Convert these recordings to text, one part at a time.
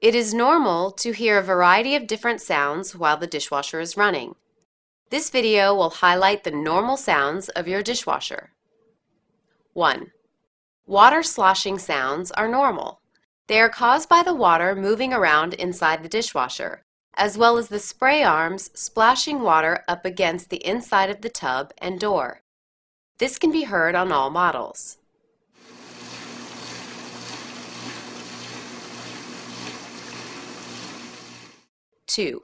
It is normal to hear a variety of different sounds while the dishwasher is running. This video will highlight the normal sounds of your dishwasher. 1. Water sloshing sounds are normal. They are caused by the water moving around inside the dishwasher, as well as the spray arms splashing water up against the inside of the tub and door. This can be heard on all models. 2.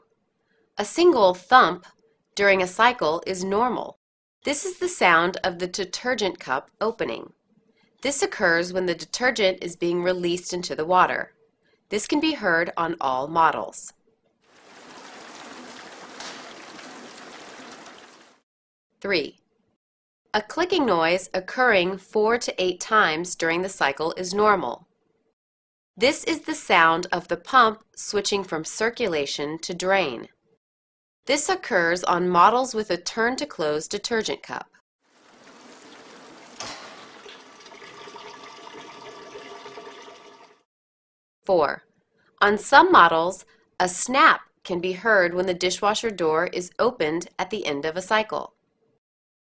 A single thump during a cycle is normal. This is the sound of the detergent cup opening. This occurs when the detergent is being released into the water. This can be heard on all models. 3. A clicking noise occurring 4 to 8 times during the cycle is normal. This is the sound of the pump switching from circulation to drain. This occurs on models with a turn-to-close detergent cup. 4. On some models, a snap can be heard when the dishwasher door is opened at the end of a cycle.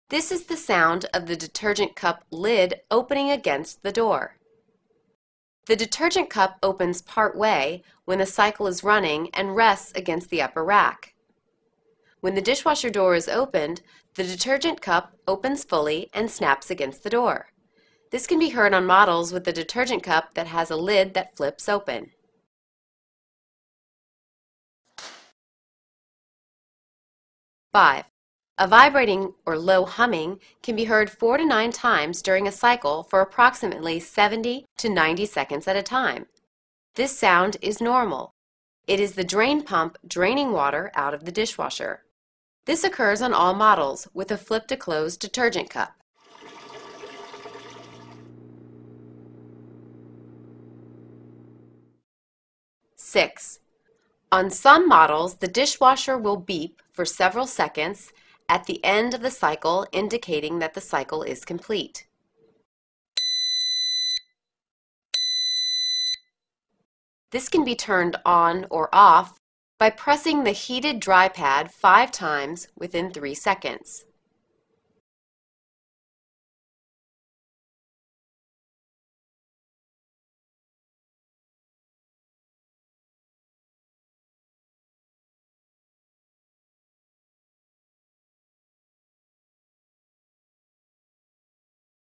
This is the sound of the detergent cup lid opening against the door. The detergent cup opens part way when the cycle is running and rests against the upper rack. When the dishwasher door is opened, the detergent cup opens fully and snaps against the door. This can be heard on models with the detergent cup that has a lid that flips open. 5. A vibrating or low humming can be heard 4 to 9 times during a cycle for approximately 70 to 90 seconds at a time. This sound is normal. It is the drain pump draining water out of the dishwasher. This occurs on all models with a flip-to-close detergent cup. 6. On some models, the dishwasher will beep for several seconds at the end of the cycle, indicating that the cycle is complete. This can be turned on or off by pressing the heated dry pad 5 times within 3 seconds.